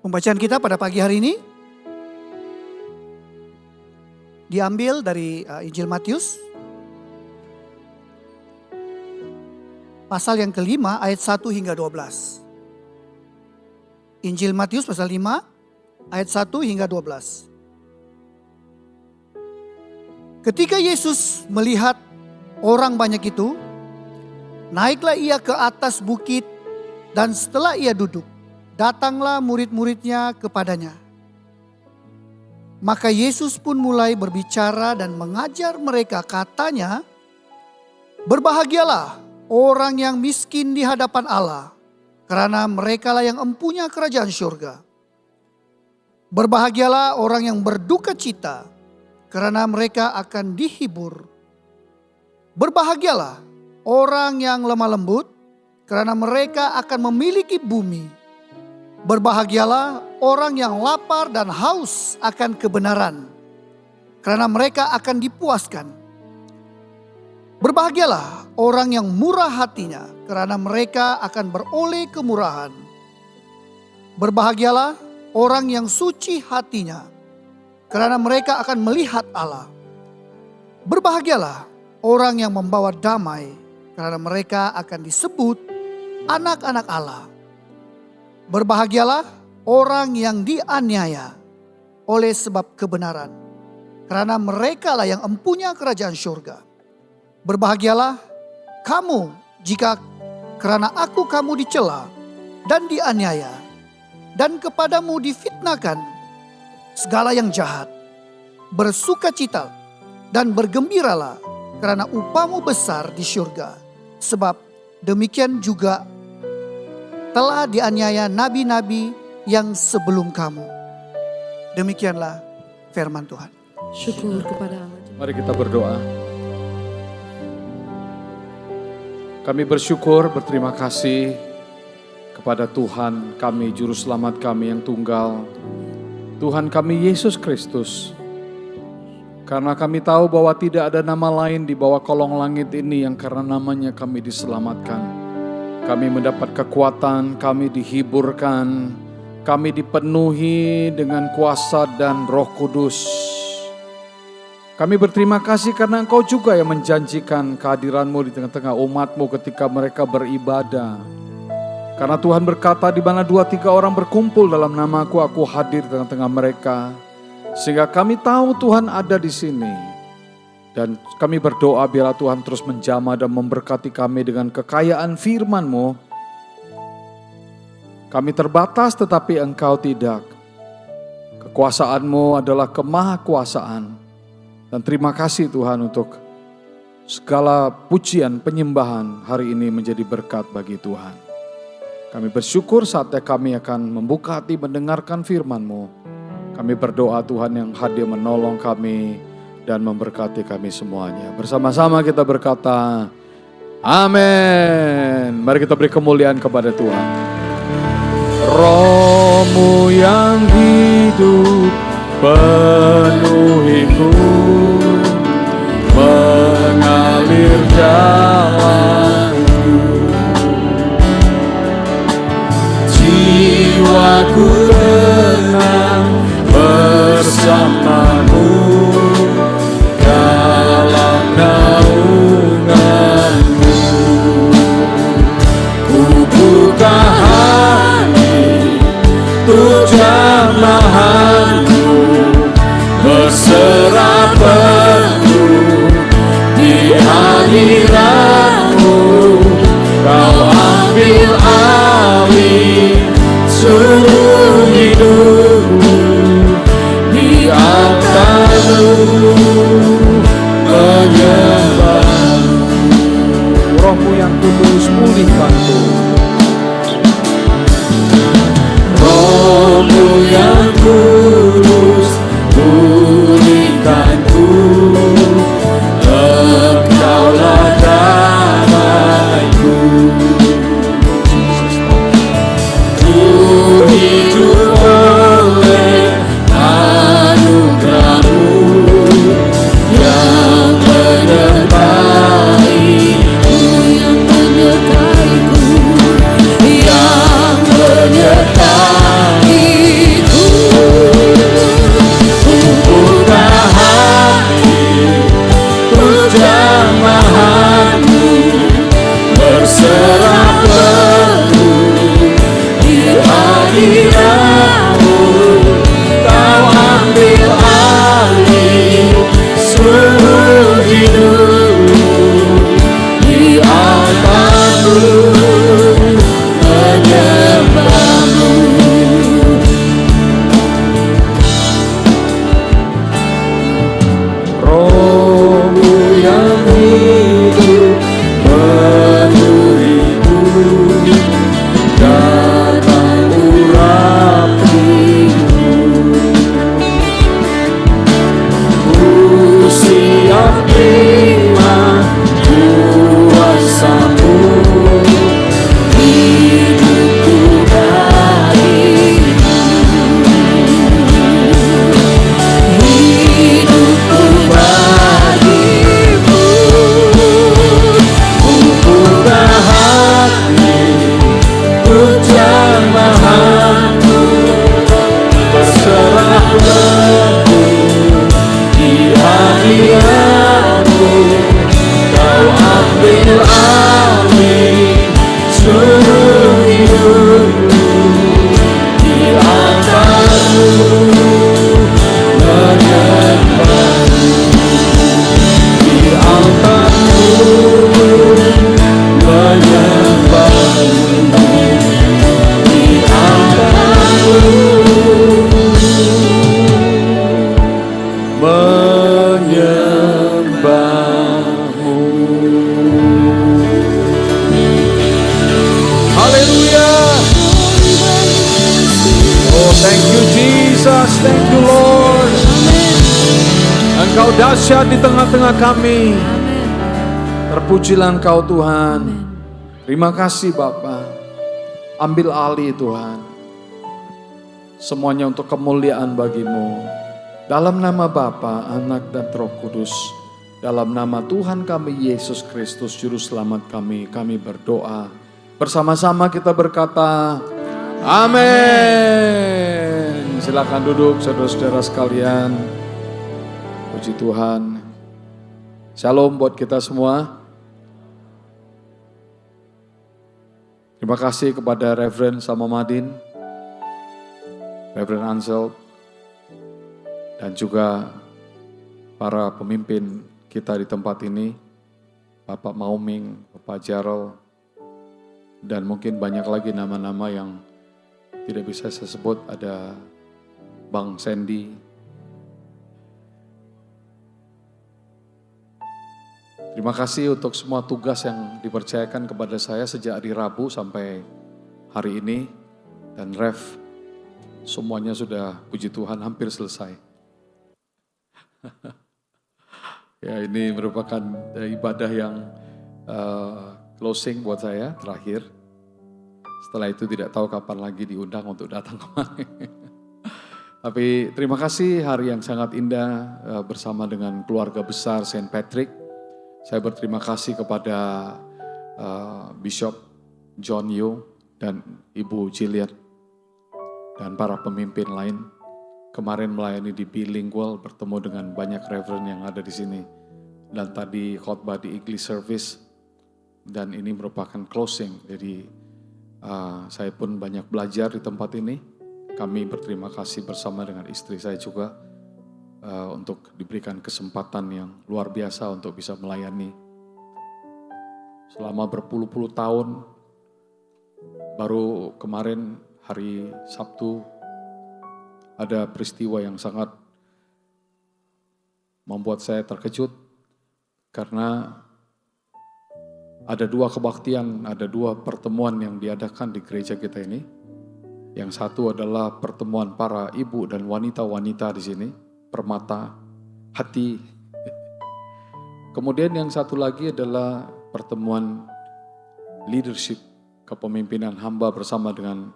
Pembacaan kita pada pagi hari ini diambil dari Injil Matius pasal yang kelima ayat 1 hingga 12. Injil Matius pasal 5 ayat 1 hingga 12. Ketika Yesus melihat orang banyak itu, naiklah ia ke atas bukit dan setelah ia duduk, datanglah murid-muridnya kepadanya. Maka Yesus pun mulai berbicara dan mengajar mereka, katanya, "Berbahagialah orang yang miskin di hadapan Allah, karena merekalah yang empunya kerajaan surga. Berbahagialah orang yang berduka cita, karena mereka akan dihibur. Berbahagialah orang yang lemah lembut, karena mereka akan memiliki bumi. Berbahagialah orang yang lapar dan haus akan kebenaran, karena mereka akan dipuaskan. Berbahagialah orang yang murah hatinya, karena mereka akan beroleh kemurahan. Berbahagialah orang yang suci hatinya, karena mereka akan melihat Allah. Berbahagialah orang yang membawa damai, karena mereka akan disebut anak-anak Allah. Berbahagialah orang yang dianiaya oleh sebab kebenaran, karena merekalah yang empunya kerajaan surga. Berbahagialah kamu jika karena aku kamu dicela dan dianiaya, dan kepadamu difitnahkan segala yang jahat. Bersukacita dan bergembiralah, karena upahmu besar di surga. Sebab demikian juga telah dianiaya nabi-nabi yang sebelum kamu." Demikianlah firman Tuhan. Syukur kepada Allah. Mari kita berdoa. Kami bersyukur, berterima kasih kepada Tuhan kami, Juru Selamat kami yang tunggal, Tuhan kami Yesus Kristus. Karena kami tahu bahwa tidak ada nama lain di bawah kolong langit ini yang karena namanya kami diselamatkan. Kami mendapat kekuatan, kami dihiburkan, kami dipenuhi dengan kuasa dan Roh Kudus. Kami berterima kasih karena Engkau juga yang menjanjikan kehadiran-Mu di tengah-tengah umat-Mu ketika mereka beribadah. Karena Tuhan berkata, di mana 2-3 orang berkumpul dalam nama-Ku, Aku hadir di tengah-tengah mereka. Sehingga kami tahu Tuhan ada di sini. Dan kami berdoa biarlah Tuhan terus menjamah dan memberkati kami dengan kekayaan firman-Mu. Kami terbatas tetapi Engkau tidak. Kekuasaan-Mu adalah kemahakuasaan. Dan terima kasih Tuhan untuk segala pujian penyembahan hari ini menjadi berkat bagi Tuhan. Kami bersyukur saatnya kami akan membuka hati mendengarkan firman-Mu. Kami berdoa Tuhan yang hadir menolong kami dan memberkati kami semuanya. Bersama-sama kita berkata, amin. Mari kita beri kemuliaan kepada Tuhan. Roh-Mu yang hidup penuhiku, mengalir dalamku. Jiwaku tenang bersama-Mu dalam naungan-Mu. Ku buka hati untuk jamahan-Mu, berserah penuh di hadirat-Mu. Kau ambil alih seluruh hidupku, di altar-Mu menyembah. Roh-Mu yang kudus pulihkanku. Roh-Mu yang kudus pulihkanku. Engkaulah damaiku. Ku hidup oleh anugerah-Mu yang menyertai-Ku, yang menyertai-Ku. dahsyat di tengah-tengah kami. Amin. Terpujilah Engkau Tuhan. Amin. Terima kasih Bapa. Ambil alih Tuhan. Semuanya untuk kemuliaan bagimu. Dalam nama Bapa, Anak dan Roh Kudus. Dalam nama Tuhan kami Yesus Kristus Juru Selamat kami berdoa. Bersama-sama kita berkata, amin. Silakan duduk saudara-saudara sekalian. Puji Tuhan. Shalom buat kita semua. Terima kasih kepada Reverend Samamadin, Reverend Ansel, dan juga para pemimpin kita di tempat ini, Bapak Mauming, Bapak Jarel, dan mungkin banyak lagi nama-nama yang tidak bisa saya sebut, ada Bang Sandy. Terima kasih untuk semua tugas yang dipercayakan kepada saya sejak hari Rabu sampai hari ini. Dan Rev, semuanya sudah puji Tuhan hampir selesai. Ya, ini merupakan ibadah yang closing buat saya terakhir. Setelah itu tidak tahu kapan lagi diundang untuk datang kemari. Tapi terima kasih, hari yang sangat indah bersama dengan keluarga besar Saint Patrick. Saya berterima kasih kepada Bishop John Yo dan Ibu Jillian dan para pemimpin lain. Kemarin melayani di bilingual, bertemu dengan banyak reverend yang ada di sini. Dan tadi khotbah di English service. Dan ini merupakan closing. Jadi saya pun banyak belajar di tempat ini. Kami berterima kasih bersama dengan istri saya juga. Untuk diberikan kesempatan yang luar biasa untuk bisa melayani. Selama berpuluh-puluh tahun, baru kemarin hari Sabtu, ada peristiwa yang sangat membuat saya terkejut karena ada dua kebaktian, ada dua pertemuan yang diadakan di gereja kita ini. Yang satu adalah pertemuan para ibu dan wanita-wanita di sini, permata hati. Kemudian yang satu lagi adalah pertemuan leadership, kepemimpinan hamba bersama dengan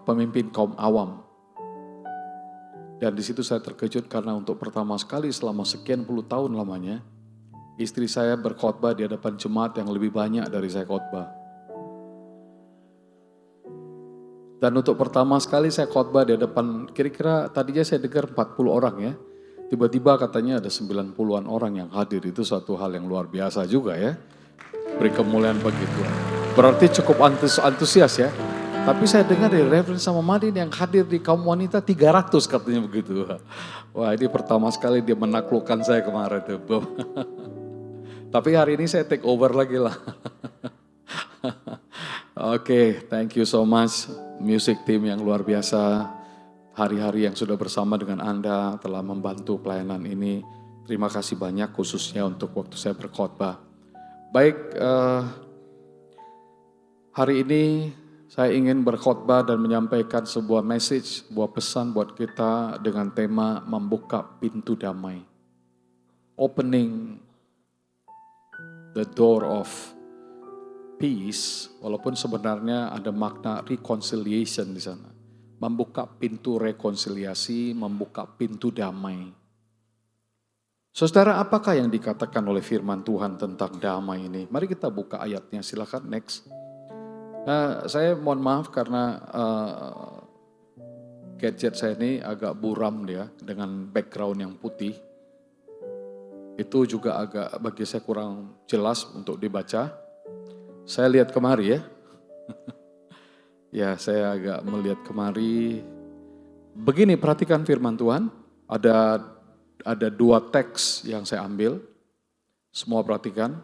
pemimpin kaum awam. Dan di situ saya terkejut karena untuk pertama sekali selama sekian puluh tahun lamanya, istri saya berkhotbah di hadapan jemaat yang lebih banyak dari saya khotbah. Dan untuk pertama sekali saya khotbah di hadapan, kira-kira tadinya saya dengar 40 orang ya. Tiba-tiba katanya ada 90-an orang yang hadir, itu suatu hal yang luar biasa juga ya. Beri kemuliaan bagi Tuhan. Berarti cukup antusias ya. Tapi saya dengar dari Reverend Samamadin yang hadir di kaum wanita 300 katanya begitu. Wah, ini pertama sekali dia menaklukkan saya kemarin. Tapi hari ini saya take over lagi lah. Oke, thank you so much music team yang luar biasa. Hari-hari yang sudah bersama dengan Anda telah membantu pelayanan ini. Terima kasih banyak khususnya untuk waktu saya berkhotbah. Baik, hari ini saya ingin berkhotbah dan menyampaikan sebuah message, sebuah pesan buat kita dengan tema membuka pintu damai. Opening the door of peace, walaupun sebenarnya ada makna reconciliation di sana. Membuka pintu rekonsiliasi, membuka pintu damai. Saudara, apakah yang dikatakan oleh firman Tuhan tentang damai ini? Mari kita buka ayatnya, silakan next. Saya mohon maaf karena gadget saya ini agak buram dia dengan background yang putih. Itu juga agak bagi saya kurang jelas untuk dibaca. Saya lihat kemari ya. Ya, saya agak melihat kemari. Begini, perhatikan firman Tuhan. Ada dua teks yang saya ambil. Semua perhatikan.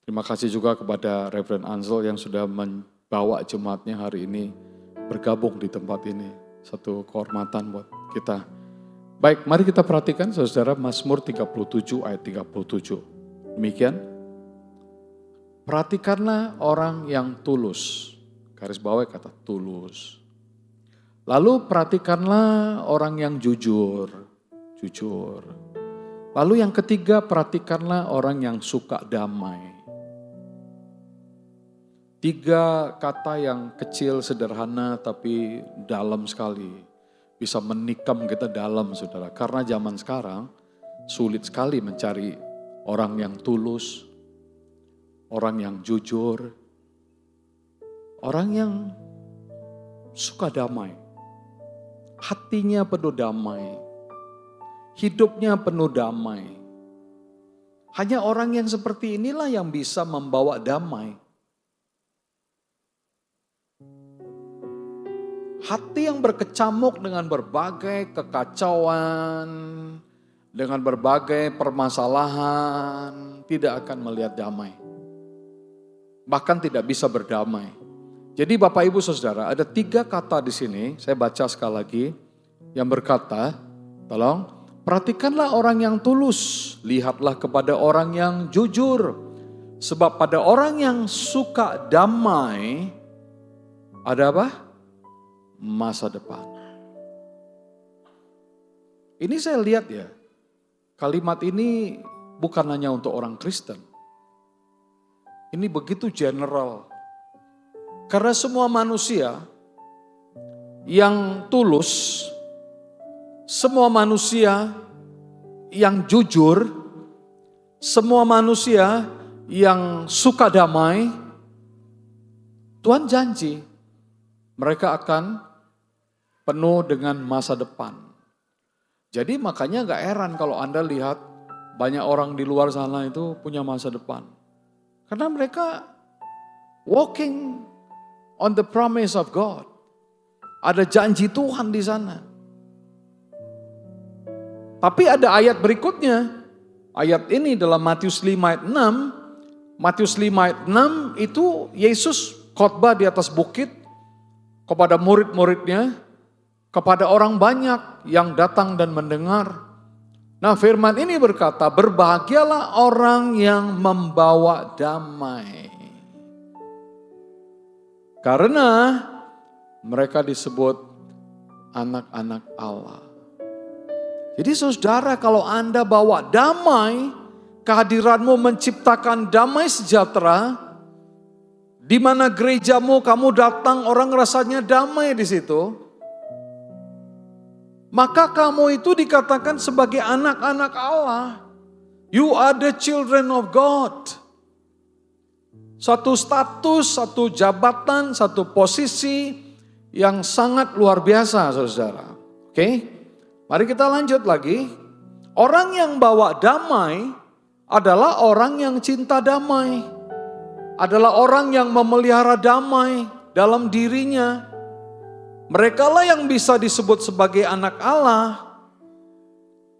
Terima kasih juga kepada Reverend Ansel yang sudah membawa jemaatnya hari ini bergabung di tempat ini. Satu kehormatan buat kita. Baik, mari kita perhatikan saudara Mazmur 37 ayat 37. Demikian. Perhatikanlah orang yang tulus. Garis bawah kata tulus. Lalu perhatikanlah orang yang jujur. jujur. Lalu yang ketiga, perhatikanlah orang yang suka damai. 3 kata yang kecil, sederhana, tapi dalam sekali. Bisa menikam kita dalam, saudara. Karena zaman sekarang sulit sekali mencari orang yang tulus, orang yang jujur, orang yang suka damai. Hatinya penuh damai, hidupnya penuh damai. Hanya orang yang seperti inilah yang bisa membawa damai. Hati yang berkecamuk dengan berbagai kekacauan, dengan berbagai permasalahan, tidak akan melihat damai. Bahkan tidak bisa berdamai. Jadi Bapak Ibu Saudara, ada 3 kata di sini, saya baca sekali lagi, yang berkata, tolong, perhatikanlah orang yang tulus, lihatlah kepada orang yang jujur. Sebab pada orang yang suka damai, ada apa? Masa depan. Ini saya lihat ya, kalimat ini bukan hanya untuk orang Kristen. Ini begitu general. Karena semua manusia yang tulus, semua manusia yang jujur, semua manusia yang suka damai, Tuhan janji mereka akan penuh dengan masa depan. Jadi makanya gak heran kalau Anda lihat banyak orang di luar sana itu punya masa depan. Karena mereka walking on the promise of God. Ada janji Tuhan di sana. Tapi ada ayat berikutnya. Ayat ini dalam Matius 5 ayat 6. Matius 5 ayat 6 itu Yesus khotbah di atas bukit kepada murid-muridnya, kepada orang banyak yang datang dan mendengar. Nah, firman ini berkata, berbahagialah orang yang membawa damai. Karena mereka disebut anak-anak Allah. Jadi saudara, kalau Anda bawa damai, kehadiranmu menciptakan damai sejahtera, di mana gerejamu kamu datang orang rasanya damai di situ, maka kamu itu dikatakan sebagai anak-anak Allah. You are the children of God. Satu status, satu jabatan, satu posisi yang sangat luar biasa, saudara. Oke, mari kita lanjut lagi. Orang yang bawa damai adalah orang yang cinta damai. Adalah orang yang memelihara damai dalam dirinya. Merekalah yang bisa disebut sebagai anak Allah.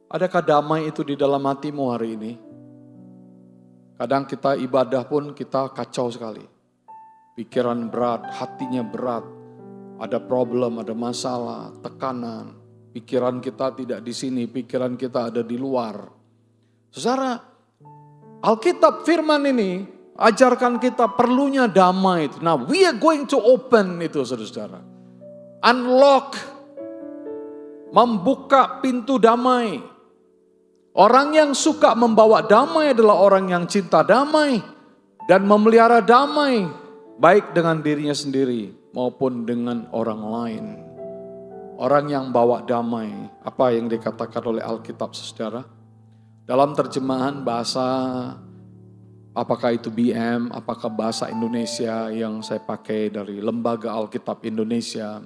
Adakah damai itu di dalam hatimu hari ini? Kadang kita ibadah pun kita kacau sekali. Pikiran berat, hatinya berat. Ada problem, ada masalah, tekanan. Pikiran kita tidak di sini, pikiran kita ada di luar. Saudara, Alkitab firman ini ajarkan kita perlunya damai. Nah, we are going to open itu, saudara. Unlock, membuka pintu damai. Orang yang suka membawa damai adalah orang yang cinta damai dan memelihara damai, baik dengan dirinya sendiri maupun dengan orang lain. Orang yang bawa damai, apa yang dikatakan oleh Alkitab, saudara? Dalam terjemahan bahasa, apakah itu BM, apakah bahasa Indonesia yang saya pakai dari Lembaga Alkitab Indonesia.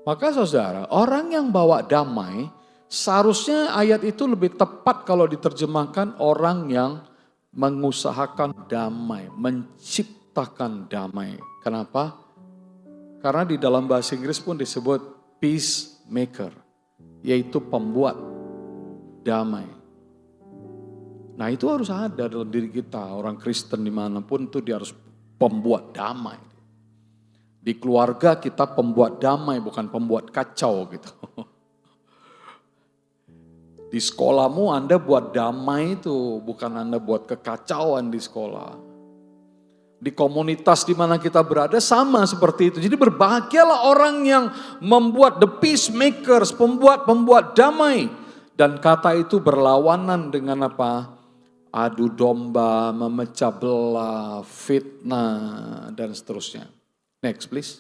Maka saudara, orang yang bawa damai, seharusnya ayat itu lebih tepat kalau diterjemahkan orang yang mengusahakan damai, menciptakan damai. Kenapa? Karena di dalam bahasa Inggris pun disebut peacemaker, yaitu pembuat damai. Nah, itu harus ada dalam diri kita, orang Kristen dimanapun itu dia harus pembuat damai. Di keluarga kita pembuat damai, bukan pembuat kacau gitu. Di sekolahmu Anda buat damai itu, bukan Anda buat kekacauan di sekolah. Di komunitas di mana kita berada sama seperti itu. Jadi berbahagialah orang yang membuat the peacemakers, pembuat damai. Dan kata itu berlawanan dengan apa? Adu domba, memecah belah, fitnah, dan seterusnya. Next please.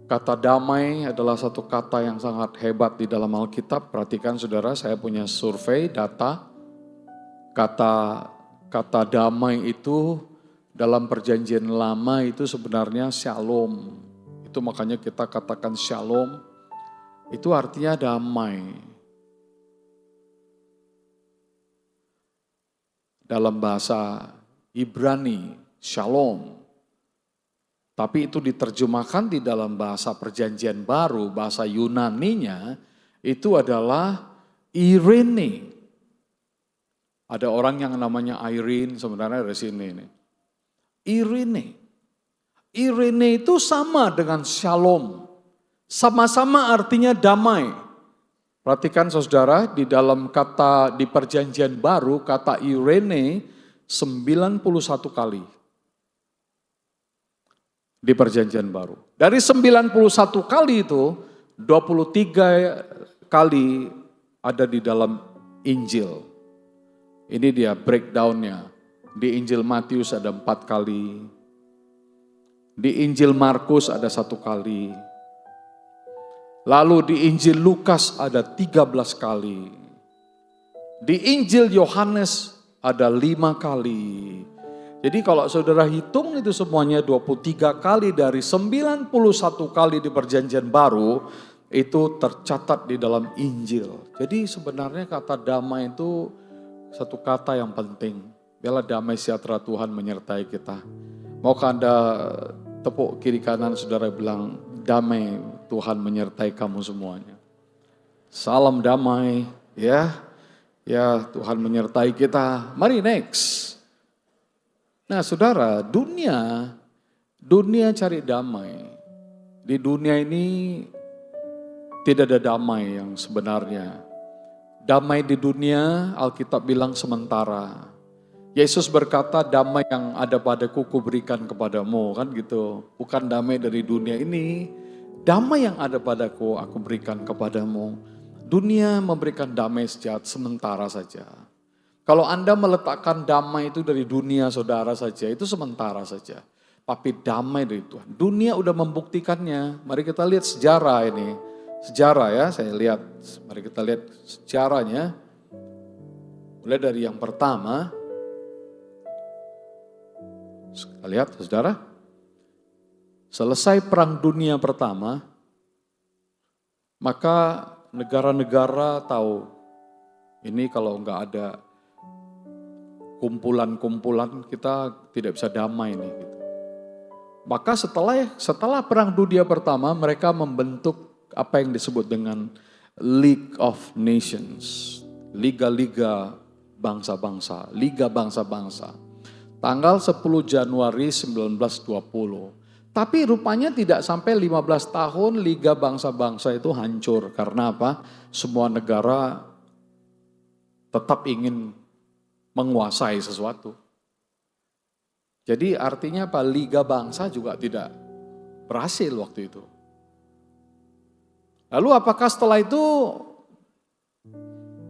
Kata damai adalah satu kata yang sangat hebat di dalam Alkitab. Perhatikan saudara, saya punya survei, data. Kata damai itu dalam perjanjian lama itu sebenarnya shalom. Itu makanya kita katakan shalom, itu artinya damai. Dalam bahasa Ibrani, shalom. Tapi itu diterjemahkan di dalam bahasa perjanjian baru, bahasa Yunaninya, itu adalah Irene. Ada orang yang namanya Irene, sebenarnya dari sini nih. Irene. Irene itu sama dengan shalom. Sama-sama artinya damai. Perhatikan saudara, di dalam kata di perjanjian baru, kata Irene 91 kali. Di perjanjian baru. Dari 91 kali itu, 23 kali ada di dalam Injil. Ini dia breakdown-nya. Di Injil Matius ada 4 kali. Di Injil Markus ada 1 kali. Lalu di Injil Lukas ada 13 kali. Di Injil Yohanes ada 5 kali. Jadi kalau saudara hitung itu semuanya 23 kali dari 91 kali di perjanjian baru, itu tercatat di dalam Injil. Jadi sebenarnya kata damai itu satu kata yang penting. Biarlah damai sejahtera Tuhan menyertai kita. Maukah Anda tepuk kiri kanan saudara bilang, damai Tuhan menyertai kamu semuanya. Salam damai, ya. Ya, Tuhan menyertai kita. Mari next. Nah saudara, dunia cari damai. Di dunia ini tidak ada damai yang sebenarnya. Damai di dunia, Alkitab bilang sementara. Yesus berkata, damai yang ada padaku kuberikan kepadamu, kan gitu. Bukan damai dari dunia ini, damai yang ada padaku aku berikan kepadamu. Dunia memberikan damai sejahtera sementara saja. Kalau Anda meletakkan damai itu dari dunia saudara saja, itu sementara saja. Tapi damai dari Tuhan. Dunia udah membuktikannya. Mari kita lihat sejarah ini. Sejarah ya, saya lihat. Mari kita lihat sejarahnya. Mulai dari yang pertama. Kita lihat saudara. Selesai perang dunia pertama, maka negara-negara tahu ini kalau nggak ada kumpulan-kumpulan kita tidak bisa damai nih. Gitu. Maka setelah perang dunia pertama mereka membentuk apa yang disebut dengan League of Nations, liga-liga bangsa-bangsa, liga bangsa-bangsa. Tanggal 10 Januari 1920. Tapi rupanya tidak sampai 15 tahun liga bangsa-bangsa itu hancur. Karena apa? Semua negara tetap ingin menguasai sesuatu. Jadi artinya apa? Liga bangsa juga tidak berhasil waktu itu. Lalu apakah setelah itu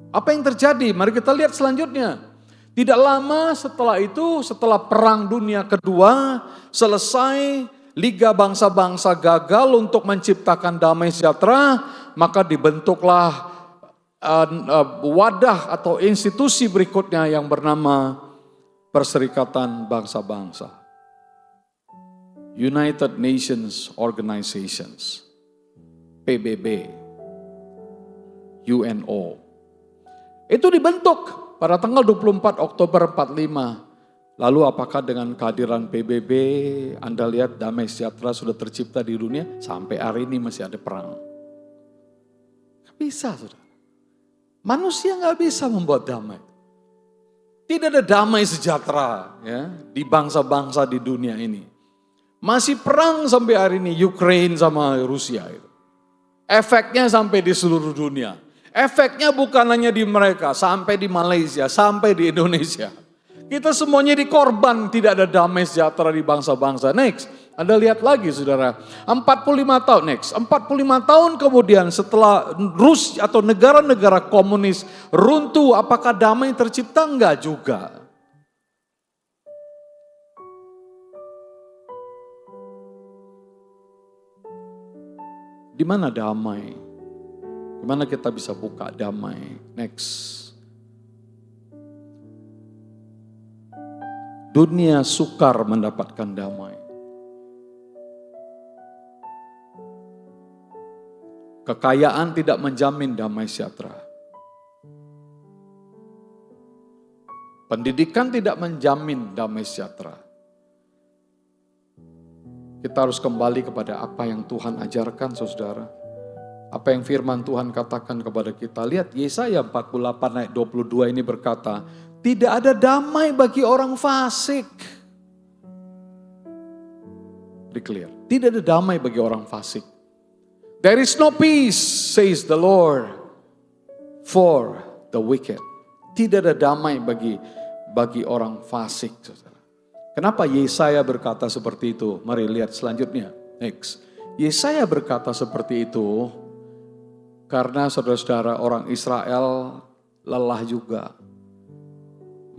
apa yang terjadi? Mari kita lihat selanjutnya. Tidak lama setelah itu, setelah perang dunia kedua selesai, liga bangsa-bangsa gagal untuk menciptakan damai sejahtera, maka dibentuklah wadah atau institusi berikutnya yang bernama Perserikatan Bangsa-Bangsa. United Nations Organizations. PBB. UNO. Itu dibentuk pada tanggal 24 Oktober 45. Lalu apakah dengan kehadiran PBB Anda lihat damai sejahtera sudah tercipta di dunia? Sampai hari ini masih ada perang. Gak bisa saudara. Manusia gak bisa membuat damai. Tidak ada damai sejahtera ya, di bangsa-bangsa di dunia ini. Masih perang sampai hari ini Ukraina sama Rusia itu. Efeknya sampai di seluruh dunia. Efeknya bukan hanya di mereka, sampai di Malaysia, sampai di Indonesia. Kita semuanya dikorban, tidak ada damai sejahtera di bangsa-bangsa. Next, Anda lihat lagi saudara, 45 tahun next, 45 tahun kemudian setelah Rusia atau negara-negara komunis runtuh, apakah damai tercipta? Enggak juga. Di mana damai? Di mana kita bisa buka damai? Next. Dunia sukar mendapatkan damai. Kekayaan tidak menjamin damai sejahtera. Pendidikan tidak menjamin damai sejahtera. Kita harus kembali kepada apa yang Tuhan ajarkan, saudara. Apa yang firman Tuhan katakan kepada kita. Lihat Yesaya 48 ayat 22 ini berkata, tidak ada damai bagi orang fasik. Declare, tidak ada damai bagi orang fasik. There is no peace, says the Lord, for the wicked. Tidak ada damai bagi orang fasik, saudara. Kenapa Yesaya berkata seperti itu? Mari lihat selanjutnya. Next. Yesaya berkata seperti itu karena saudara-saudara orang Israel lelah juga.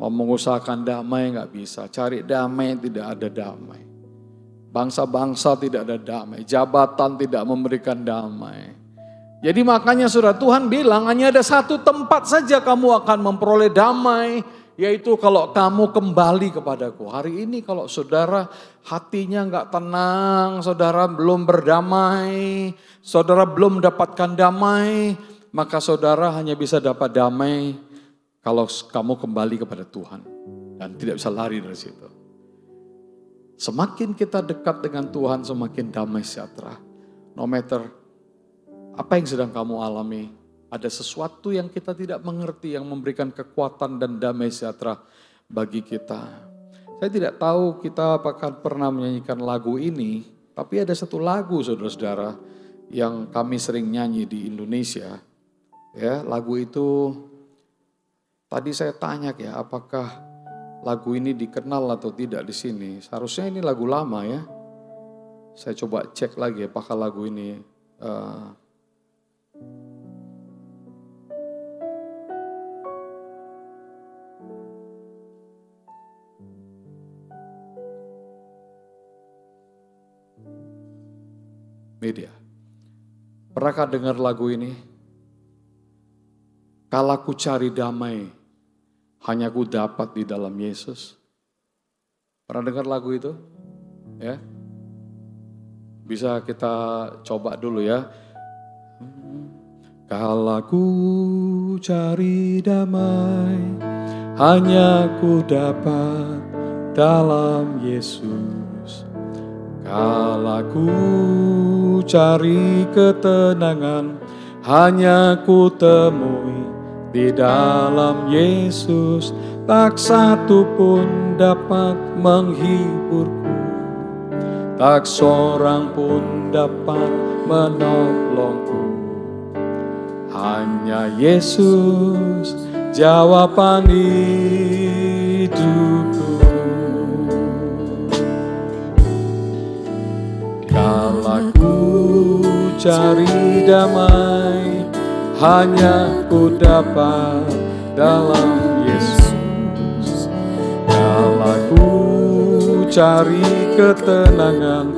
Mau mengusahakan damai nggak bisa, cari damai tidak ada damai. Bangsa-bangsa tidak ada damai, jabatan tidak memberikan damai. Jadi makanya saudara, Tuhan bilang hanya ada satu tempat saja kamu akan memperoleh damai, yaitu kalau kamu kembali kepadaku. Hari ini kalau saudara hatinya nggak tenang, saudara belum berdamai, saudara belum mendapatkan damai, maka saudara hanya bisa dapat damai kalau kamu kembali kepada Tuhan dan tidak bisa lari dari situ. Semakin kita dekat dengan Tuhan, semakin damai sejahtera. No matter apa yang sedang kamu alami, ada sesuatu yang kita tidak mengerti yang memberikan kekuatan dan damai sejahtera bagi kita. Saya tidak tahu kita apakah pernah menyanyikan lagu ini, tapi ada satu lagu saudara-saudara yang kami sering nyanyi di Indonesia. Ya, lagu itu tadi saya tanya ya, apakah lagu ini dikenal atau tidak di sini? Seharusnya ini lagu lama ya. Saya coba cek lagi apakah lagu ini media. Pernahkah dengar lagu ini? Kala ku cari damai, hanya ku dapat di dalam Yesus. Pernah dengar lagu itu? Ya. Bisa kita coba dulu ya. Kala ku cari damai, hanya ku dapat dalam Yesus. Kala ku cari ketenangan, hanya ku temui di dalam Yesus. Tak satu pun dapat menghiburku, tak seorang pun dapat menolongku. Hanya Yesus jawaban hidupku. Kala ku cari damai, hanya ku dapat dalam Yesus. Kala ku cari ketenangan,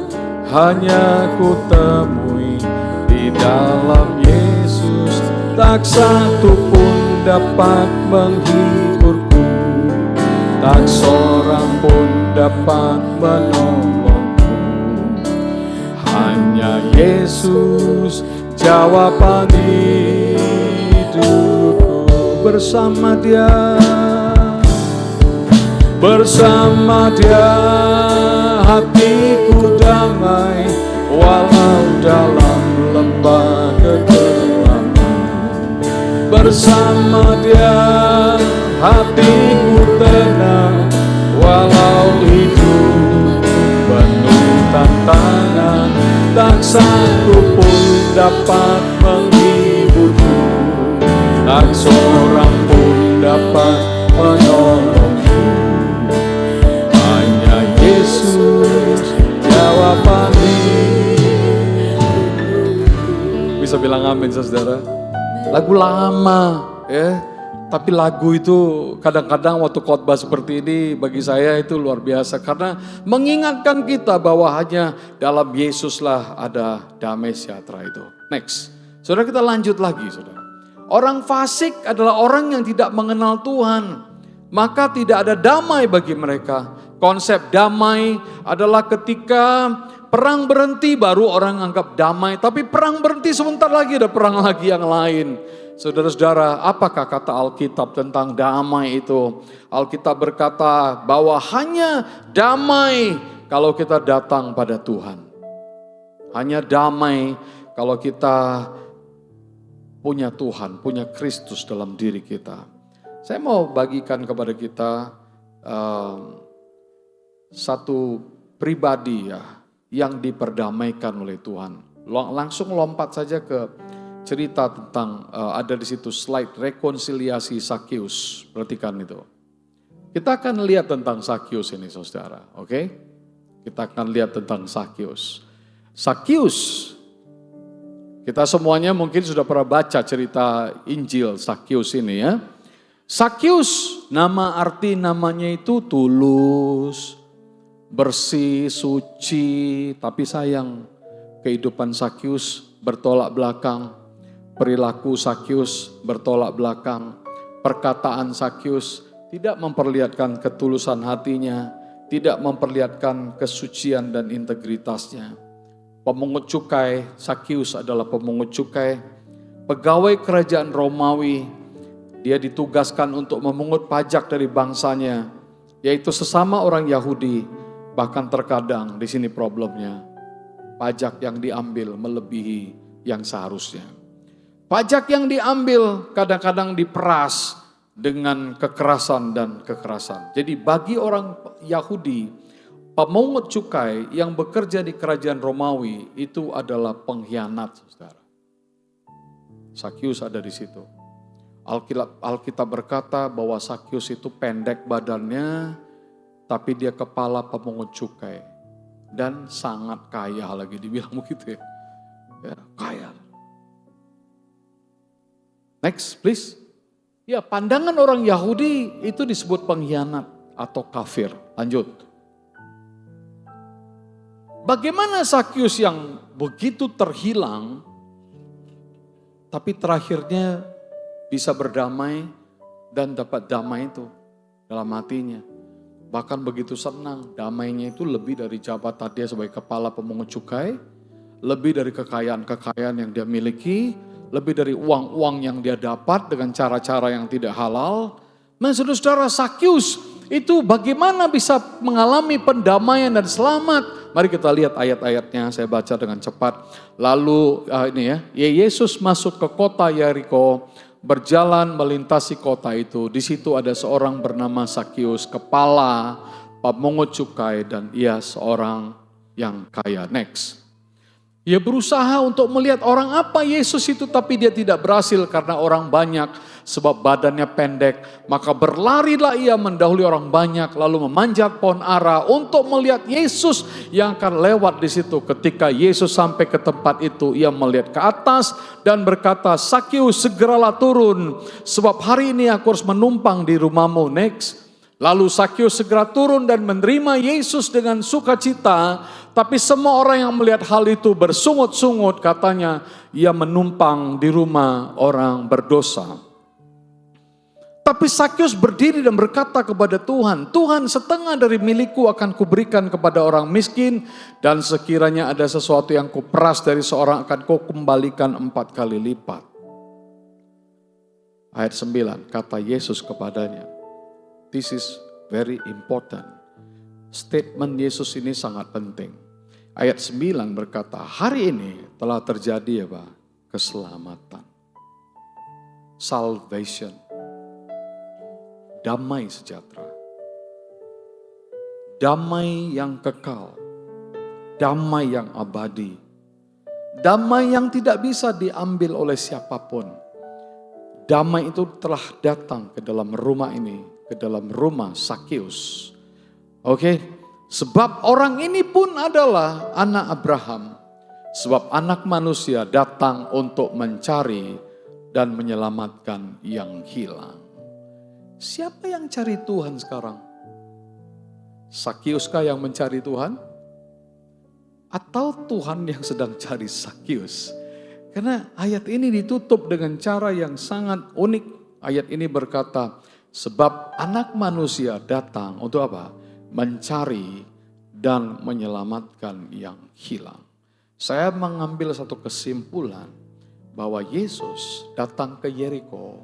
hanya ku temui di dalam Yesus. Tak satu pun dapat menghiburku, tak seorang pun dapat menolongku. Hanya Yesus jawaban hidupku. Bersama Dia, bersama Dia hatiku damai, walau dalam lembah kegelapan. Bersama Dia hatiku tenang, walau hidup penuh tantangan. Tak satu pun dapat menghiburku, tak seorang pun dapat menolongku. Hanya Yesus jawab dapat Bisa bilang amin saudara. Lagu lama ya. Tapi lagu itu kadang-kadang waktu khotbah seperti ini bagi saya itu luar biasa. Karena mengingatkan kita bahwa hanya dalam Yesuslah ada damai sejahtera itu. Next. Saudara kita lanjut lagi saudara. Orang fasik adalah orang yang tidak mengenal Tuhan. Maka tidak ada damai bagi mereka. Konsep damai adalah ketika perang berhenti baru orang anggap damai. Tapi perang berhenti sebentar lagi ada perang lagi yang lain. Saudara-saudara, apakah kata Alkitab tentang damai itu? Alkitab berkata bahwa hanya damai kalau kita datang pada Tuhan. Hanya damai kalau kita punya Tuhan, punya Kristus dalam diri kita. Saya mau bagikan kepada kita satu pribadi ya yang diperdamaikan oleh Tuhan. Langsung lompat saja ke cerita tentang ada di situ slide rekonsiliasi Sakius. Perhatikan itu. Kita akan lihat tentang Sakius ini saudara, oke? Kita akan lihat tentang Sakius. Sakius, kita semuanya mungkin sudah pernah baca cerita Injil Sakius ini ya. Sakius, arti namanya itu tulus, bersih, suci, tapi sayang kehidupan Sakius bertolak belakang. Perilaku Sakius bertolak belakang, perkataan Sakius tidak memperlihatkan ketulusan hatinya, tidak memperlihatkan kesucian dan integritasnya. Pemungut cukai, Sakius adalah pemungut cukai, pegawai kerajaan Romawi, dia ditugaskan untuk memungut pajak dari bangsanya, yaitu sesama orang Yahudi, bahkan terkadang di sini problemnya, pajak yang diambil melebihi yang seharusnya. Pajak yang diambil kadang-kadang diperas dengan kekerasan dan kekerasan. Jadi bagi orang Yahudi, pemungut cukai yang bekerja di kerajaan Romawi itu adalah pengkhianat, saudara. Sakius ada di situ. Alkitab berkata bahwa Sakius itu pendek badannya, tapi dia kepala pemungut cukai. Dan sangat kaya lagi, dibilang begitu ya. Ya, kaya. Next, please. Ya, pandangan orang Yahudi itu disebut pengkhianat atau kafir. Lanjut. Bagaimana Sakius yang begitu terhilang, tapi terakhirnya bisa berdamai dan dapat damai itu dalam hatinya. Bahkan begitu senang, damainya itu lebih dari jabatan dia sebagai kepala pemungut cukai, lebih dari kekayaan-kekayaan yang dia miliki, lebih dari uang-uang yang dia dapat dengan cara-cara yang tidak halal. Nah, saudara-saudara, Sakius itu bagaimana bisa mengalami pendamaian dan selamat? Mari kita lihat ayat-ayatnya, saya baca dengan cepat. Lalu Yesus masuk ke kota Yeriko, berjalan melintasi kota itu. Di situ ada seorang bernama Sakius, kepala pemungut cukai, dan ia seorang yang kaya. Next. Ia berusaha untuk melihat orang apa Yesus itu, tapi dia tidak berhasil karena orang banyak, sebab badannya pendek. Maka berlarilah ia mendahului orang banyak, lalu memanjat pohon ara untuk melihat Yesus yang akan lewat di situ. Ketika Yesus sampai ke tempat itu, ia melihat ke atas dan berkata, Sakius, segeralah turun, sebab hari ini aku harus menumpang di rumahmu. Next. Lalu Sakius segera turun dan menerima Yesus dengan sukacita. Tapi semua orang yang melihat hal itu bersungut-sungut, katanya ia menumpang di rumah orang berdosa. Tapi Sakius berdiri dan berkata kepada Tuhan, Tuhan, setengah dari milikku akan kuberikan kepada orang miskin, dan sekiranya ada sesuatu yang kuperas dari seorang akan kau kembalikan 4 kali lipat. Ayat 9, kata Yesus kepadanya, this is very important. Statement Yesus ini sangat penting. Ayat 9 berkata, hari ini telah terjadi keselamatan. Salvation. Damai sejahtera. Damai yang kekal. Damai yang abadi. Damai yang tidak bisa diambil oleh siapapun. Damai itu telah datang ke dalam rumah ini, ke dalam rumah Sakius. Oke, Sebab orang ini pun adalah anak Abraham. Sebab anak manusia datang untuk mencari dan menyelamatkan yang hilang. Siapa yang cari Tuhan sekarang? Sakius kah yang mencari Tuhan? Atau Tuhan yang sedang cari Sakius? Karena ayat ini ditutup dengan cara yang sangat unik. Ayat ini berkata, sebab anak manusia datang untuk apa? Mencari dan menyelamatkan yang hilang. Saya mengambil satu kesimpulan bahwa Yesus datang ke Yeriko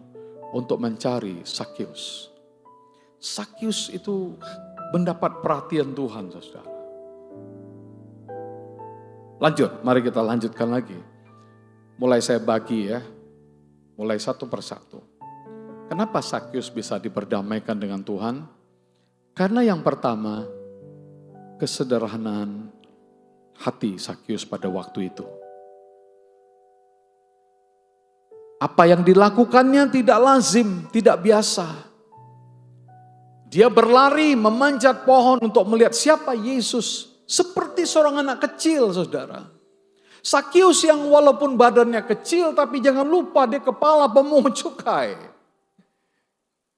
untuk mencari Sakius. Sakius itu mendapat perhatian Tuhan, saudara. Lanjut, mari kita lanjutkan lagi. Mulai saya bagi ya, mulai satu persatu. Kenapa Sakius bisa diperdamaikan dengan Tuhan? Karena yang pertama, kesederhanaan hati Sakius pada waktu itu. Apa yang dilakukannya tidak lazim, tidak biasa. Dia berlari memanjat pohon untuk melihat siapa Yesus. Seperti seorang anak kecil, saudara. Sakius yang walaupun badannya kecil, tapi jangan lupa dia kepala pemungut cukai.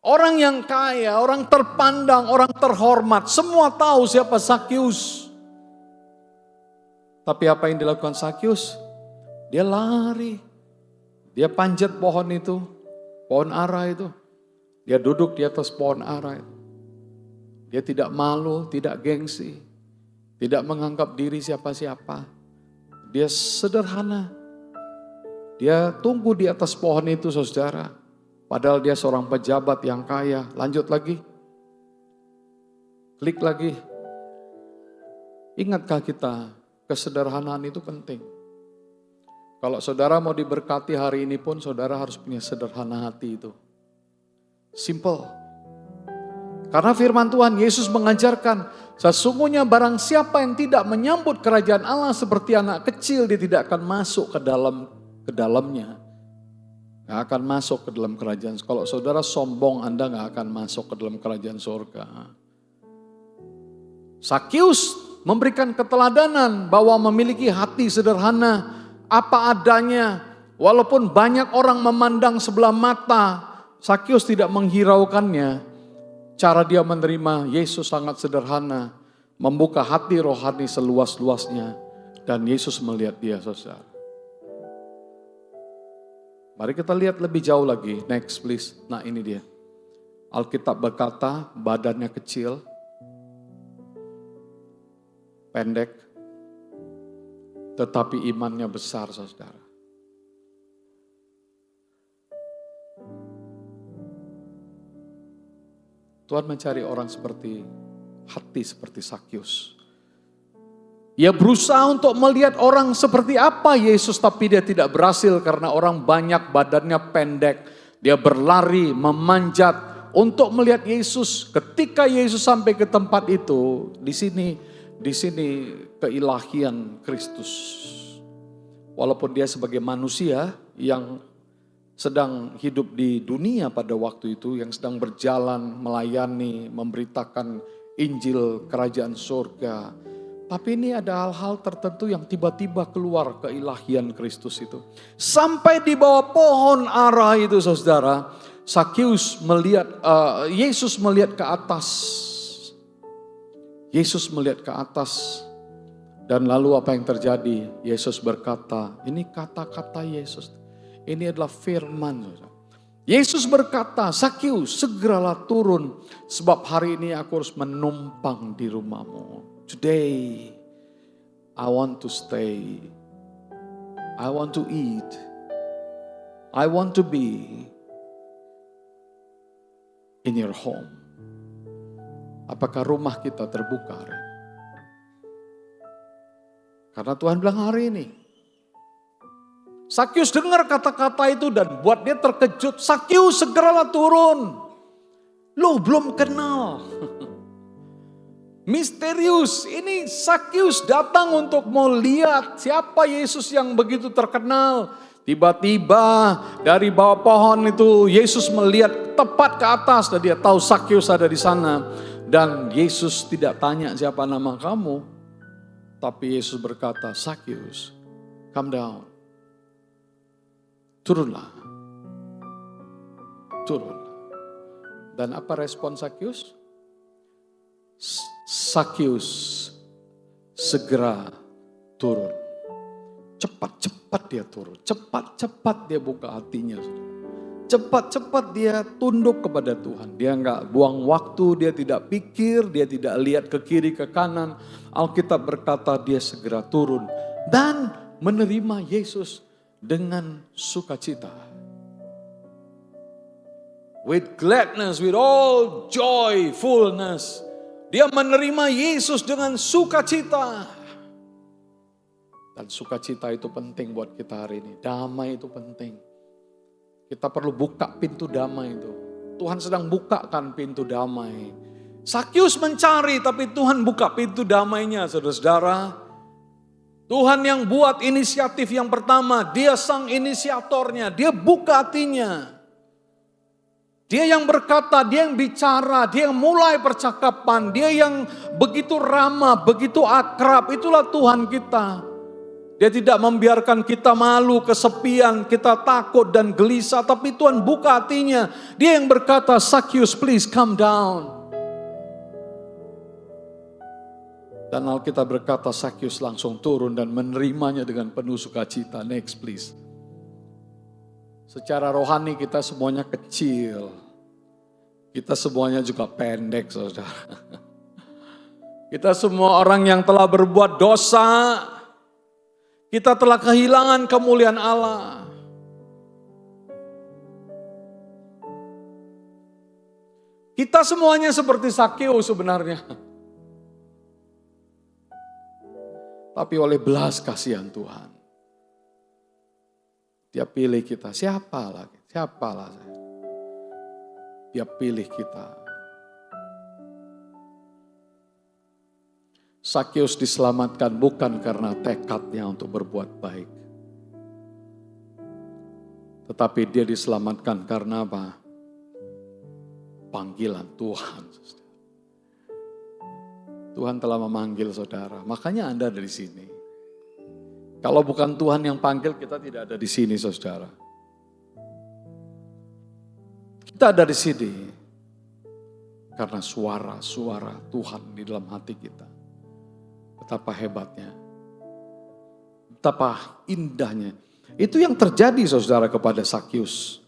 Orang yang kaya, orang terpandang, orang terhormat, semua tahu siapa Sakius. Tapi apa yang dilakukan Sakius? Dia lari. Dia panjat pohon itu, pohon ara itu. Dia duduk di atas pohon ara itu. Dia tidak malu, tidak gengsi. Tidak menganggap diri siapa-siapa. Dia sederhana. Dia tunggu di atas pohon itu, saudara. Padahal dia seorang pejabat yang kaya. Lanjut lagi. Klik lagi. Ingatkah kita, kesederhanaan itu penting. Kalau saudara mau diberkati hari ini pun, saudara harus punya sederhana hati itu. Simple. Karena firman Tuhan, Yesus mengajarkan, sesungguhnya barang siapa yang tidak menyambut kerajaan Allah seperti anak kecil, dia tidak akan masuk ke dalamnya. Gak akan masuk ke dalam kerajaan. Kalau saudara sombong, Anda gak akan masuk ke dalam kerajaan surga. Sakius memberikan keteladanan bahwa memiliki hati sederhana, apa adanya. Walaupun banyak orang memandang sebelah mata, Sakius tidak menghiraukannya. Cara dia menerima Yesus sangat sederhana, membuka hati rohani seluas-luasnya, dan Yesus melihat dia, saudara. Mari kita lihat lebih jauh lagi, next please. Nah ini dia, Alkitab berkata badannya kecil, pendek, tetapi imannya besar, saudara. Tuhan mencari orang seperti hati seperti Sakius. Ia berusaha untuk melihat orang seperti apa Yesus, tapi dia tidak berhasil karena orang banyak, badannya pendek. Dia berlari, memanjat untuk melihat Yesus. Ketika Yesus sampai ke tempat itu, di sini keilahian Kristus. Walaupun dia sebagai manusia yang sedang hidup di dunia pada waktu itu, yang sedang berjalan, melayani, memberitakan Injil kerajaan surga. Tapi ini ada hal-hal tertentu yang tiba-tiba keluar keilahian Kristus itu. Sampai di bawah pohon ara itu, saudara, Sakius melihat, Yesus melihat ke atas. Yesus melihat ke atas. Dan lalu apa yang terjadi? Yesus berkata, ini kata-kata Yesus. Ini adalah firman. Yesus berkata, Sakius segeralah turun sebab hari ini aku harus menumpang di rumahmu. Today I want to stay. I want to eat. I want to be in your home. Apakah rumah kita terbuka hari ini? Karena Tuhan bilang hari ini. Sakius dengar kata-kata itu dan buat dia terkejut. Sakius segeralah turun. Lu belum kenal. Misterius, ini Sakius datang untuk mau lihat siapa Yesus yang begitu terkenal. Tiba-tiba dari bawah pohon itu Yesus melihat tepat ke atas dan dia tahu Sakius ada di sana. Dan Yesus tidak tanya siapa nama kamu. Tapi Yesus berkata, Sakyus, come down. Turunlah. Turun. Dan apa respon Sakyus? Sakyus segera turun. Cepat-cepat dia turun. Cepat-cepat dia buka hatinya. Cepat-cepat dia tunduk kepada Tuhan. Dia enggak buang waktu, dia tidak pikir, dia tidak lihat ke kiri ke kanan. Alkitab berkata dia segera turun dan menerima Yesus dengan sukacita. With gladness, with all joyfulness. Dia menerima Yesus dengan sukacita. Dan sukacita itu penting buat kita hari ini. Damai itu penting. Kita perlu buka pintu damai itu. Tuhan sedang bukakan pintu damai. Sakyus mencari tapi Tuhan buka pintu damainya, saudara-saudara. Tuhan yang buat inisiatif yang pertama, dia sang inisiatornya, dia buka hatinya. Dia yang berkata, dia yang bicara, dia yang mulai percakapan, dia yang begitu ramah, begitu akrab, itulah Tuhan kita. Dia tidak membiarkan kita malu, kesepian, kita takut dan gelisah, tapi Tuhan buka hatinya. Dia yang berkata, Sakyus please come down. Dan Alkitab berkata Sakyus langsung turun dan menerimanya dengan penuh sukacita. Next please. Secara rohani kita semuanya kecil. Kita semuanya juga pendek, saudara. Kita semua orang yang telah berbuat dosa. Kita telah kehilangan kemuliaan Allah. Kita semuanya seperti Sakyus sebenarnya. Tapi oleh belas kasihan Tuhan. Dia pilih kita. Siapalah saya. Dia pilih kita. Sakyus diselamatkan bukan karena tekadnya untuk berbuat baik. Tetapi dia diselamatkan karena apa? Panggilan Tuhan. Tuhan telah memanggil saudara. Makanya Anda ada di sini. Kalau bukan Tuhan yang panggil, kita tidak ada di sini, saudara. Kita ada di sini karena suara-suara Tuhan di dalam hati kita. Betapa hebatnya, betapa indahnya. Itu yang terjadi saudara kepada Sakyus.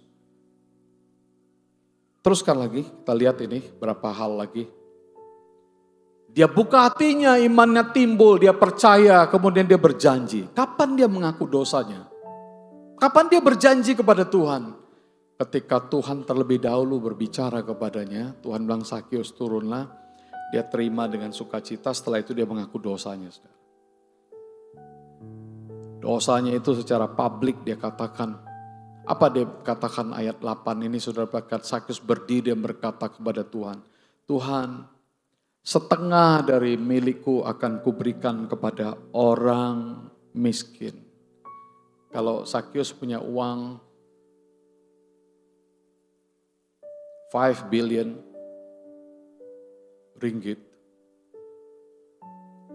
Teruskan lagi, kita lihat ini berapa hal lagi. Dia buka hatinya, imannya timbul, dia percaya, kemudian dia berjanji. Kapan dia mengaku dosanya? Kapan dia berjanji kepada Tuhan? Ketika Tuhan terlebih dahulu berbicara kepadanya, Tuhan bilang Sakyus turunlah. Dia terima dengan sukacita, setelah itu dia mengaku dosanya. Saudara. Dosanya itu secara publik dia katakan. Apa dia katakan ayat 8 ini, saudara berkat Sakyus berdiri dan berkata kepada Tuhan. Tuhan, setengah dari milikku akan kuberikan kepada orang miskin. Kalau Sakyus punya uang 5 billion ringgit,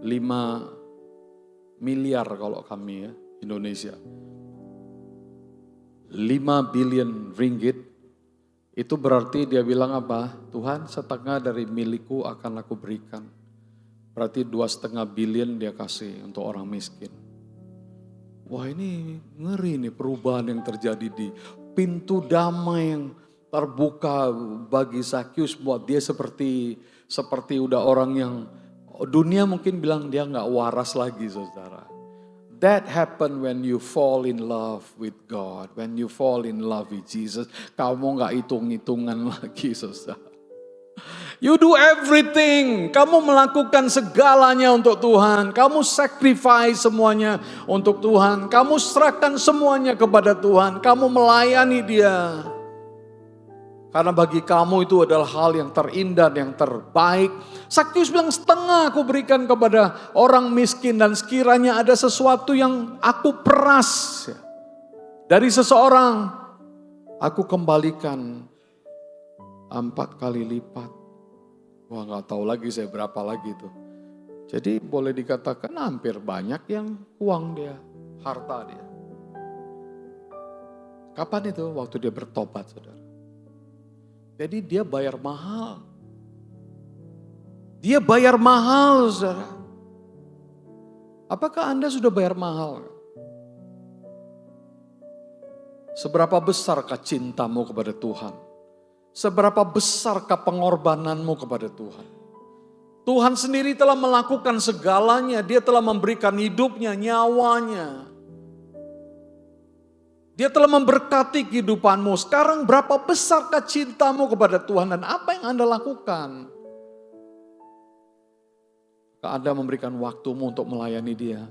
5 miliar kalau kami ya, Indonesia. 5 billion ringgit, itu berarti dia bilang apa? Tuhan, setengah dari milikku akan aku berikan. Berarti 2,5 billion dia kasih untuk orang miskin. Wah ini ngeri nih perubahan yang terjadi di pintu damai yang terbuka bagi Sakyus buat dia seperti udah orang yang dunia mungkin bilang dia nggak waras lagi, saudara. That happen when you fall in love with God, when you fall in love with Jesus. Kamu nggak hitung-hitungan lagi, saudara. You do everything. Kamu melakukan segalanya untuk Tuhan. Kamu sacrifice semuanya untuk Tuhan. Kamu serahkan semuanya kepada Tuhan. Kamu melayani Dia. Karena bagi kamu itu adalah hal yang terindah, yang terbaik. Sakyus bilang setengah aku berikan kepada orang miskin. Dan sekiranya ada sesuatu yang aku peras dari seseorang, aku kembalikan 4 kali lipat. Wah nggak tahu lagi saya berapa lagi itu. Jadi boleh dikatakan hampir banyak yang uang dia, harta dia. Kapan itu? Waktu dia bertobat, saudara. Jadi dia bayar mahal. Dia bayar mahal, saudara. Apakah Anda sudah bayar mahal? Seberapa besarkah cintamu kepada Tuhan? Seberapa besarkah pengorbananmu kepada Tuhan? Tuhan sendiri telah melakukan segalanya. Dia telah memberikan hidupnya, nyawanya. Dia telah memberkati kehidupanmu. Sekarang berapa besarkah cintamu kepada Tuhan dan apa yang Anda lakukan? Anda memberikan waktumu untuk melayani Dia.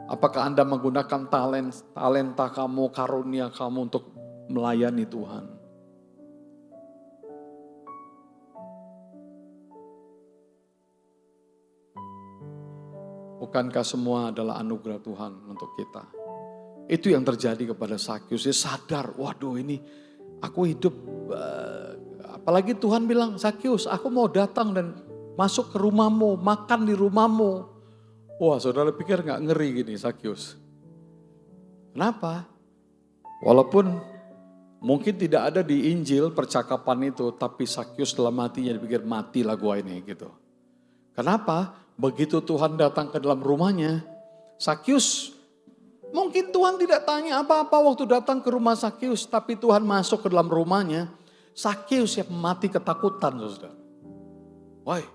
Apakah Anda menggunakan talenta kamu, karunia kamu untuk melayani Tuhan? Bukankah semua adalah anugerah Tuhan untuk kita? Itu yang terjadi kepada Sakyus. Dia sadar, waduh ini aku hidup. Apalagi Tuhan bilang, Sakyus aku mau datang dan masuk ke rumahmu, makan di rumahmu. Wah saudara pikir gak ngeri gini Sakyus? Kenapa? Walaupun mungkin tidak ada di Injil percakapan itu, tapi Sakyus dalam hatinya dipikir matilah gua ini gitu. Kenapa? Begitu Tuhan datang ke dalam rumahnya, Sakyus, mungkin Tuhan tidak tanya apa-apa waktu datang ke rumah Sakyus, tapi Tuhan masuk ke dalam rumahnya, Sakyus yang mati ketakutan, saudara. Why?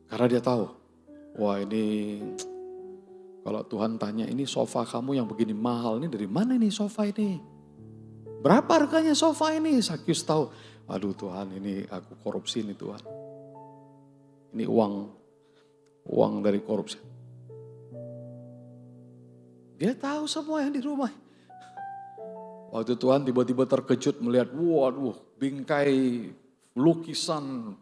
Karena dia tahu, wah ini kalau Tuhan tanya, ini sofa kamu yang begini mahal, ini dari mana ini sofa ini? Berapa harganya sofa ini? Sakyus tahu, aduh Tuhan ini aku korupsi nih Tuhan. Ini uang dari korupsi. Dia tahu semua yang di rumah. Waktu Tuhan tiba-tiba terkejut melihat, waduh bingkai lukisan,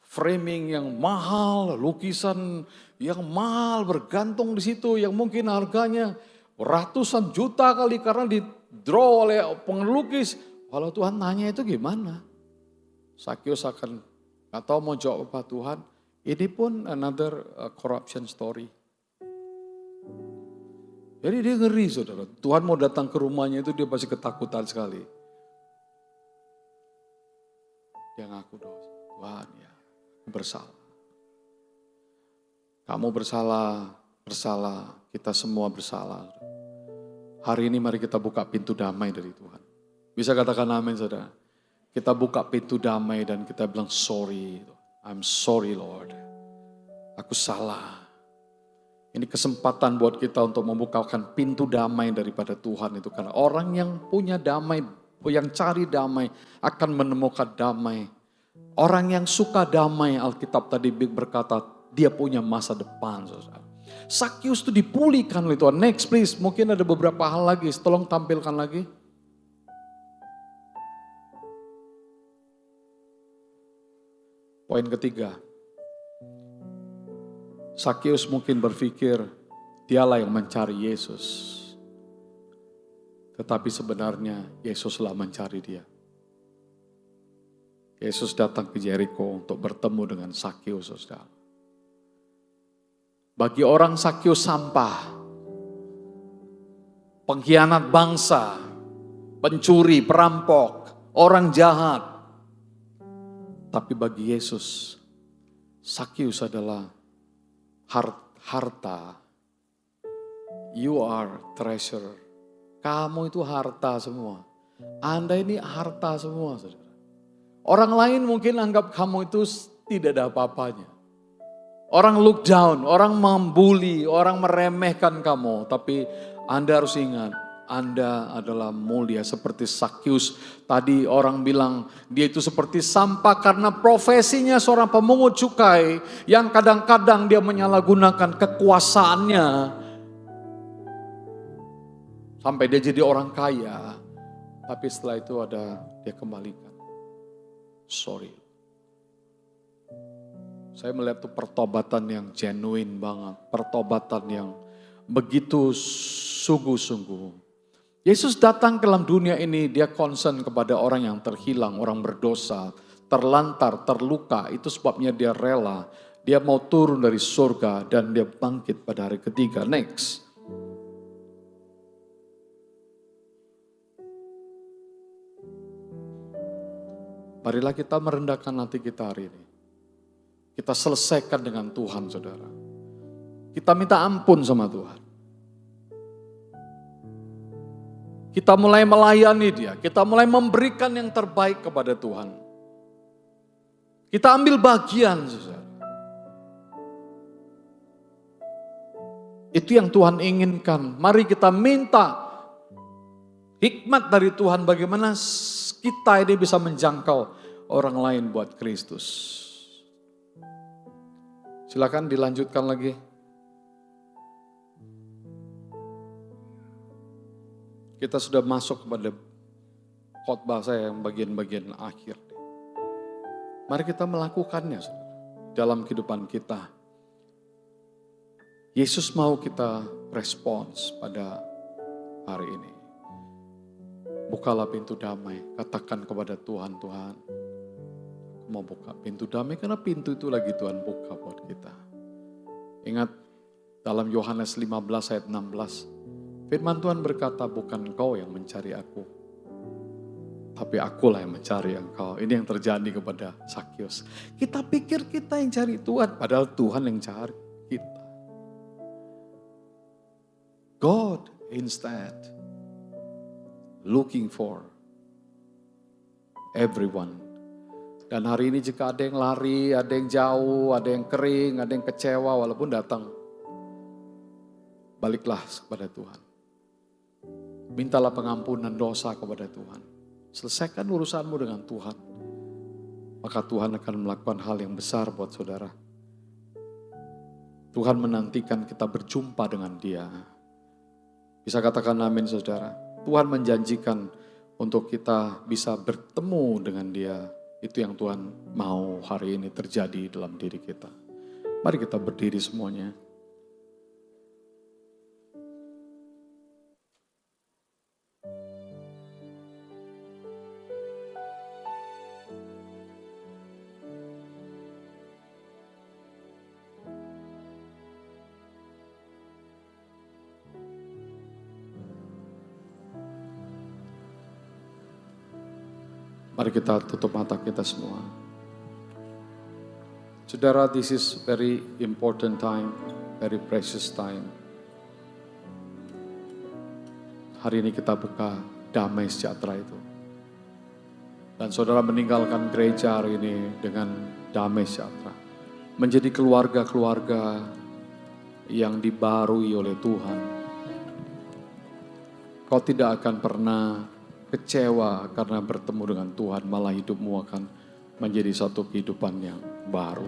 framing yang mahal, lukisan yang mahal bergantung di situ yang mungkin harganya ratusan juta kali karena di-draw oleh pengelukis. Kalau Tuhan nanya itu gimana? Sakyus akan gak tahu mau jawab apa Tuhan. Ini pun another corruption story. Jadi dia ngeri saudara. Tuhan mau datang ke rumahnya itu dia pasti ketakutan sekali. Dia ngaku dosa. Tuhan ya bersalah. Kamu bersalah, kita semua bersalah. Hari ini mari kita buka pintu damai dari Tuhan. Bisa katakan amin saudara. Kita buka pintu damai dan kita bilang sorry. I'm sorry Lord, aku salah. Ini kesempatan buat kita untuk membukakan pintu damai daripada Tuhan itu. Karena orang yang punya damai, yang cari damai akan menemukan damai. Orang yang suka damai, Alkitab tadi berkata dia punya masa depan. Sakyus itu dipulihkan oleh Tuhan. Next please, mungkin ada beberapa hal lagi, tolong tampilkan lagi. Poin ketiga, Sakyus mungkin berpikir dialah yang mencari Yesus. Tetapi sebenarnya Yesuslah mencari dia. Yesus datang ke Jericho untuk bertemu dengan Sakyus, saudara. Bagi orang Sakyus sampah, pengkhianat bangsa, pencuri, perampok, orang jahat. Tapi bagi Yesus, Sakyus adalah harta. You are treasure. Kamu itu harta semua. Anda ini harta semua, saudara. Orang lain mungkin anggap kamu itu tidak ada apa-apanya. Orang look down, orang membuli, orang meremehkan kamu. Tapi Anda harus ingat, Anda adalah mulia seperti Sakyus. Tadi orang bilang dia itu seperti sampah karena profesinya seorang pemungut cukai yang kadang-kadang dia menyalahgunakan kekuasaannya sampai dia jadi orang kaya. Tapi setelah itu dia kembalikan. Sorry. Saya melihat itu pertobatan yang genuine banget, pertobatan yang begitu sungguh-sungguh. Yesus datang ke dalam dunia ini, dia concern kepada orang yang terhilang, orang berdosa. terlantar, terluka. Itu sebabnya dia rela. Dia mau turun dari surga dan dia bangkit pada hari ketiga. Next. Marilah kita merendahkan hati kita hari ini. Kita selesaikan dengan Tuhan, saudara. Kita minta ampun sama Tuhan. Kita mulai melayani Dia. Kita mulai memberikan yang terbaik kepada Tuhan. Kita ambil bagian, saudara. Itu yang Tuhan inginkan. Mari kita minta hikmat dari Tuhan bagaimana kita ini bisa menjangkau orang lain buat Kristus. Silakan dilanjutkan lagi. Kita sudah masuk kepada khotbah saya yang bagian-bagian akhir. Mari kita melakukannya dalam kehidupan kita. Yesus mau kita respons pada hari ini. Bukalah pintu damai, katakan kepada Tuhan, Tuhan, aku mau buka pintu damai karena pintu itu lagi Tuhan buka buat kita. Ingat dalam Yohanes 15 ayat 16, firman Tuhan berkata, bukan engkau yang mencari aku, tapi akulah yang mencari engkau. Ini yang terjadi kepada Sakyus. Kita pikir kita yang cari Tuhan, padahal Tuhan yang cari kita. God instead looking for everyone. Dan hari ini jika ada yang lari, ada yang jauh, ada yang kering, ada yang kecewa walaupun datang, baliklah kepada Tuhan. Mintalah pengampunan dosa kepada Tuhan. Selesaikan urusanmu dengan Tuhan. Maka Tuhan akan melakukan hal yang besar buat saudara. Tuhan menantikan kita berjumpa dengan Dia. Bisa katakan amin, saudara. Tuhan menjanjikan untuk kita bisa bertemu dengan Dia. Itu yang Tuhan mau hari ini terjadi dalam diri kita. Mari kita berdiri semuanya. Mari kita tutup mata kita semua. Saudara, this is very important time, very precious time. Hari ini kita buka damai sejahtera itu. Dan saudara meninggalkan gereja hari ini dengan damai sejahtera. Menjadi keluarga-keluarga yang dibarui oleh Tuhan. Kau tidak akan pernah kecewa karena bertemu dengan Tuhan, malah hidupmu akan menjadi satu kehidupan yang baru.